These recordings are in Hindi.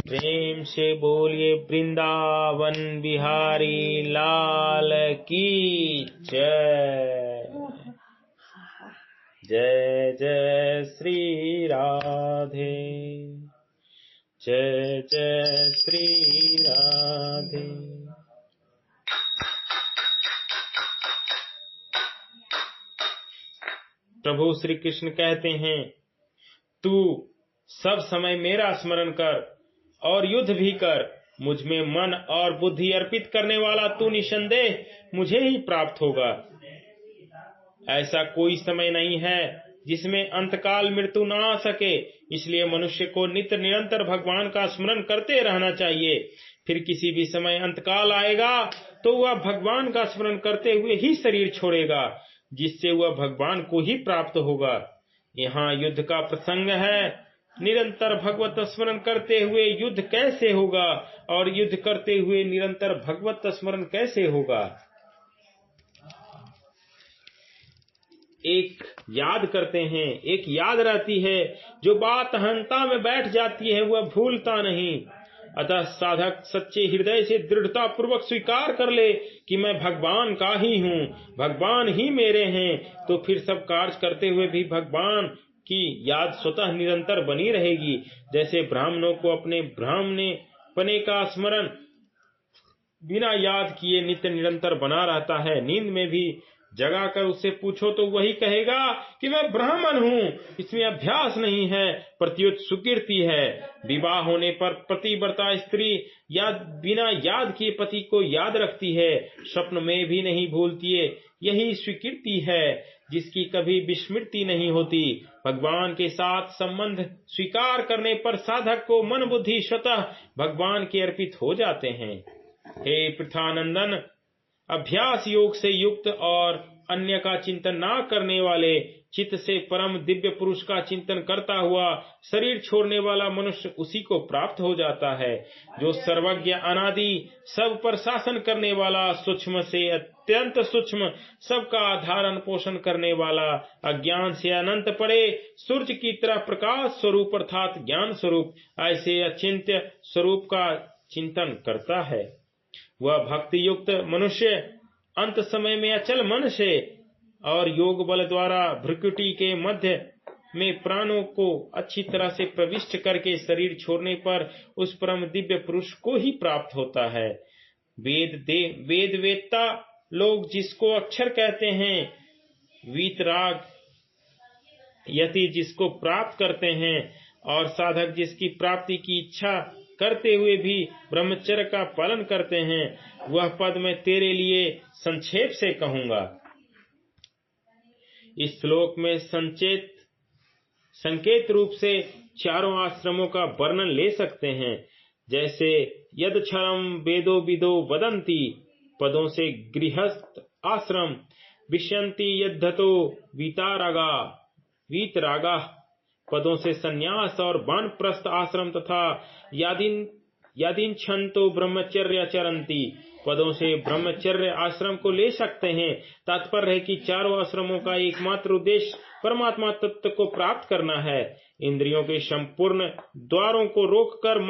प्रेम से बोलिए वृंदावन बिहारी लाल की जय। जय जय श्री राधे, जय जय श्री राधे। प्रभु श्री कृष्ण कहते हैं, तू सब समय मेरा स्मरण कर और युद्ध भी कर। मुझ में मन और बुद्धि अर्पित करने वाला तू निसंदेह मुझे ही प्राप्त होगा। ऐसा कोई समय नहीं है जिसमें अंतकाल मृत्यु न आ सके, इसलिए मनुष्य को नित्य निरंतर भगवान का स्मरण करते रहना चाहिए। फिर किसी भी समय अंतकाल आएगा तो वह भगवान का स्मरण करते हुए ही शरीर छोड़ेगा, जिससे वह भगवान को ही प्राप्त होगा। यहाँ युद्ध का प्रसंग है। निरंतर भगवत स्मरण करते हुए युद्ध कैसे होगा और युद्ध करते हुए निरंतर भगवत स्मरण कैसे होगा? एक याद करते हैं, एक याद रहती है। जो बात अहंता में बैठ जाती है वह भूलता नहीं। अतः साधक सच्चे हृदय से दृढ़ता पूर्वक स्वीकार कर ले कि मैं भगवान का ही हूँ, भगवान ही मेरे हैं, तो फिर सब कार्य करते हुए भी भगवान की याद स्वतः निरंतर बनी रहेगी। जैसे ब्राह्मणों को अपने ब्राह्मणपने का स्मरण बिना याद किए नित्य निरंतर बना रहता है। नींद में भी जगाकर उससे पूछो तो वही कहेगा कि मैं ब्राह्मण हूँ, इसमें अभ्यास नहीं है, प्रत्युत सुकीर्ति है। विवाह होने पर पतिव्रता स्त्री बिना याद किए पति को याद रखती है, स्वप्न में भी नहीं भूलती है। यही स्वीकृति है जिसकी कभी विस्मृति नहीं होती। भगवान के साथ संबंध स्वीकार करने पर साधक को मन बुद्धि स्वतः भगवान के अर्पित हो जाते हैं। हे पृथानंदन, अभ्यास योग से युक्त और अन्य का चिंतन न करने वाले, चित्त से परम दिव्य पुरुष का चिंतन करता हुआ शरीर छोड़ने वाला मनुष्य उसी को प्राप्त हो जाता है। जो सर्वज्ञ अनादि सब पर शासन करने वाला, सूक्ष्म से अत्यंत सूक्ष्म सबका धारण पोषण करने वाला, अज्ञान से अनंत परे सूर्य की तरह प्रकाश स्वरूप अर्थात ज्ञान स्वरूप ऐसे अचिंत्य स्वरूप का चिंतन करता है। वह भक्ति युक्त मनुष्य अंत समय में अचल मन से और योग बल द्वारा भ्रुकुटी के मध्य में प्राणों को अच्छी तरह से प्रविष्ट करके शरीर छोड़ने पर उस परम दिव्य पुरुष को ही प्राप्त होता है। वेद वेत्ता लोग जिसको अक्षर कहते हैं, वीतराग यति जिसको प्राप्त करते हैं, और साधक जिसकी प्राप्ति की इच्छा करते हुए भी ब्रह्मचर्य का पालन करते हैं, वह पद मैं तेरे लिए संक्षेप से कहूंगा। इस श्लोक में संकेत रूप से चारों आश्रमों का वर्णन ले सकते हैं। जैसे यदक्षरम वेदो विदो वदंती पदों से गृहस्थ आश्रम, विष्यंति यद्धतो वीतरागा पदों से संन्यास और वानप्रस्थ आश्रम तथा यादिच्छन्तो ब्रह्मचर्य चरंती पदों से ब्रह्मचर्य आश्रम को ले सकते हैं। तात्पर्य है कि चारों आश्रमों का एकमात्र उद्देश्य परमात्मा तत्व को प्राप्त करना है। इंद्रियों के संपूर्ण द्वारों को रोककर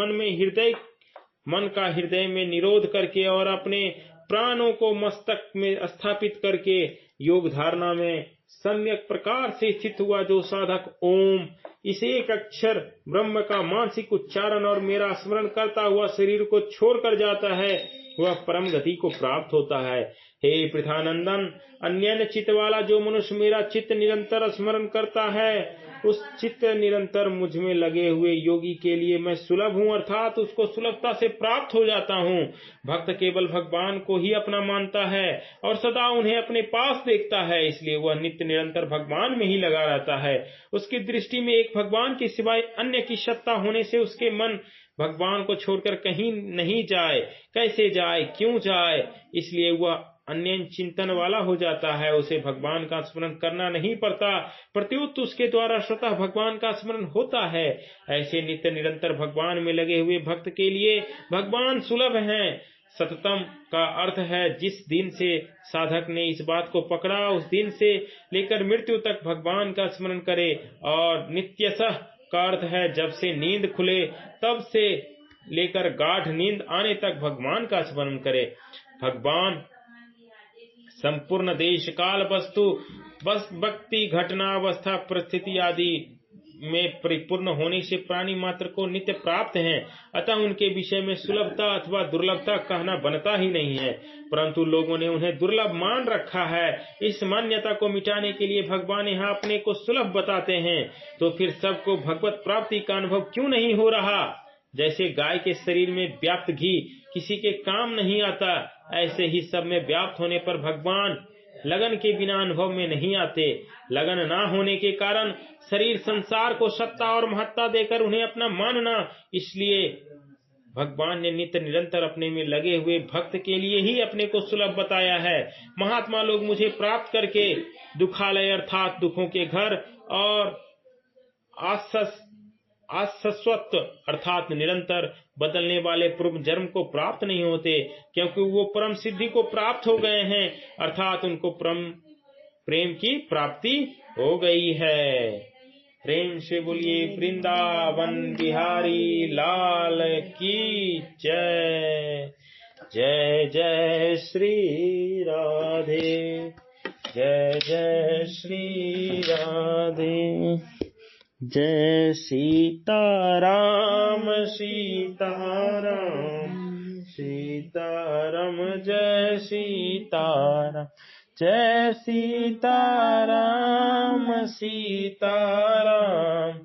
मन का हृदय में निरोध करके और अपने प्राणों को मस्तक में स्थापित करके योग धारणा में सम्यक प्रकार से स्थित हुआ जो साधक ओम इस एक अक्षर ब्रह्म का मानसिक उच्चारण और मेरा स्मरण करता हुआ शरीर को छोड़कर जाता है, वह परम गति को प्राप्त होता है। हे पृथानंदन, अन्य चित्त वाला जो मनुष्य मेरा चित्त निरंतर स्मरण करता है, उस चित्त निरंतर मुझ में लगे हुए योगी के लिए मैं सुलभ हूँ, अर्थात उसको सुलभता से प्राप्त हो जाता हूँ। भक्त केवल भगवान को ही अपना मानता है और सदा उन्हें अपने पास देखता है, इसलिए वह नित्य निरंतर भगवान में ही लगा रहता है। उसकी दृष्टि में एक भगवान के सिवाय अन्य की सत्ता होने से उसके मन भगवान को छोड़कर कहीं नहीं जाए। कैसे जाए, क्यों जाए, इसलिए वह अन्य चिंतन वाला हो जाता है। उसे भगवान का स्मरण करना नहीं पड़ता, प्रत्युत उसके द्वारा स्वतः भगवान का स्मरण होता है। ऐसे नित्य निरंतर भगवान में लगे हुए भक्त के लिए भगवान सुलभ हैं। सततम का अर्थ है जिस दिन से साधक ने इस बात को पकड़ा उस दिन से लेकर मृत्यु तक भगवान का स्मरण करे, और नित्यशः का अर्थ है जब से नींद खुले तब से लेकर गाढ़ नींद आने तक भगवान का स्मरण करे। भगवान संपूर्ण देश काल वस्तु बस भक्ति घटना अवस्था परिस्थिति आदि में परिपूर्ण होने से प्राणी मात्र को नित्य प्राप्त हैं, अतः उनके विषय में सुलभता अथवा दुर्लभता कहना बनता ही नहीं है, परंतु लोगों ने उन्हें दुर्लभ मान रखा है। इस मान्यता को मिटाने के लिए भगवान यहाँ अपने को सुलभ बताते हैं। तो फिर सबको भगवत प्राप्ति का अनुभव क्यों नहीं हो रहा? जैसे गाय के शरीर में व्याप्त घी किसी के काम नहीं आता, ऐसे ही सब में व्याप्त होने पर भगवान लगन के बिना अनुभव में नहीं आते। लगन ना होने के कारण शरीर संसार को सत्ता और महत्ता देकर उन्हें अपना मानना, इसलिए भगवान ने नित्य निरंतर अपने में लगे हुए भक्त के लिए ही अपने को सुलभ बताया है। महात्मा लोग मुझे प्राप्त करके दुखालय अर्थात दुखों के घर और आशाश्वत अर्थात निरंतर बदलने वाले पूर्व जन्म को प्राप्त नहीं होते, क्योंकि वो परम सिद्धि को प्राप्त हो गए हैं, अर्थात उनको प्रेम की प्राप्ति हो गई है। प्रेम से बोलिए वृंदावन बिहारी लाल की जय। जय जय श्री राधे, जय जय श्री राधे। जय सीताराम सीताराम सीताराम जय सीताराम, जय सीताराम सीताराम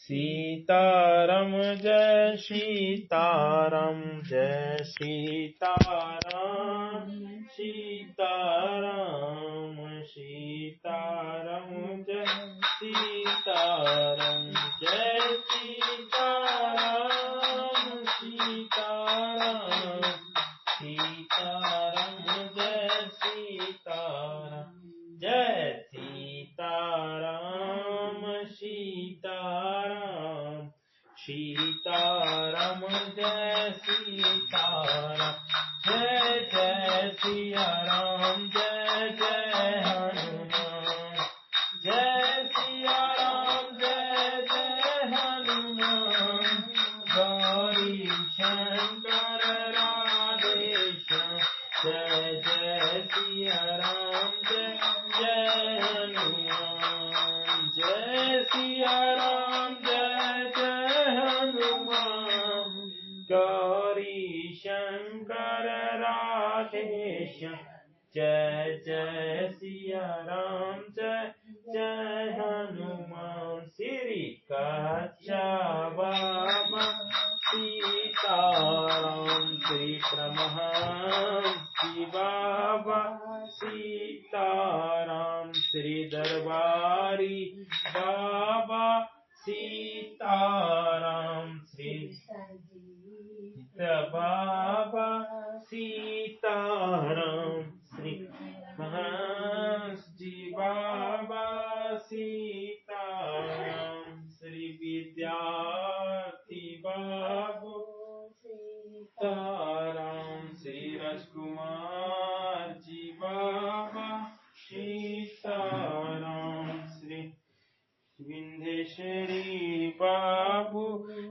सीताराम जय सीताराम, जय सीताराम सीताराम सीताराम जय सीताराम, जय सीताराम सीताराम सीताराम जय सीताराम, जय सीताराम सीताराम सीताराम जय सीताराम, जय जय सिया राम जय जय हनुमान, जय सिया राम जय जय हनुमान, गौरी शंकर राधेश्याम, जय जय सिया राम जय जय हनुमान, जय सिया राम जय जय हनुमान, गौरी शंकर राधेश्याम, जय जय सिया राम जय जय हनुमान। श्री कच्चा बाबा सीताराम, श्री परमहंस बाबा सीताराम, श्री दरबारी बाबा सीताराम, श्री बाबा सीताराम, श्री महंस जी बाबा सीताराम, श्री विद्यार्थी बाबू सीताराम, श्री राजकुमार जी बाबा सीताराम, श्री विंध्येश्वरी बाबू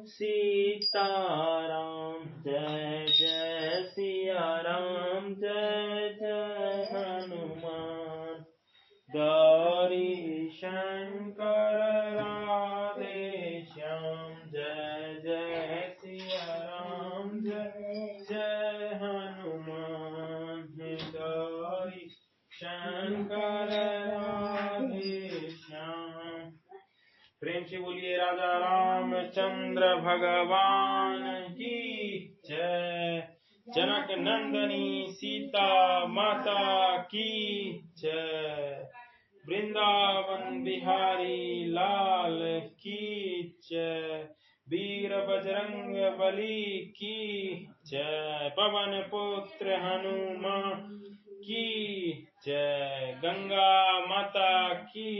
सीताराम, जय जय सिया राम जय जय हनुमान, गौरी शंकर राधेश्याम, जय जय सिया राम जय जय हनुमान, गौरी शंकर राधेश्याम। प्रेम से बोलिए राजा रामचंद्र भगवान की जय। जनक नंदनी सीता माता की जय। वृंदावन बिहारी लाल की जय। वीर बजरंग बली की जय। पवन पुत्र हनुमान की जय। गंगा माता की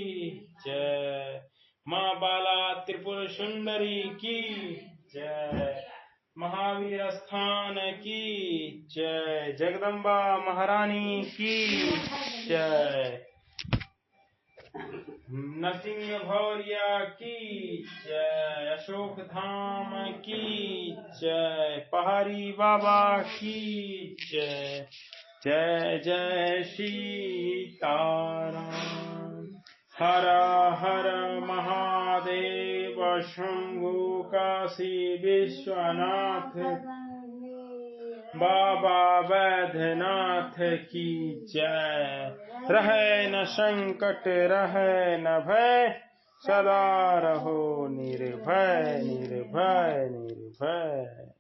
जय। माँ बाला त्रिपुर सुंदरी की जय। महावीर स्थान की जय। जगदम्बा महारानी की जय। नरसिंह भौरिया की जय। अशोक धाम की जय। पहाड़ी बाबा की जय। जय जय सीताराम। हर हर महादेव शंभु काशी विश्वनाथ बाबा वैद्यनाथ की जय। रहे न संकट रहे न भय, सदा रहो निर्भय निर्भय निर्भय।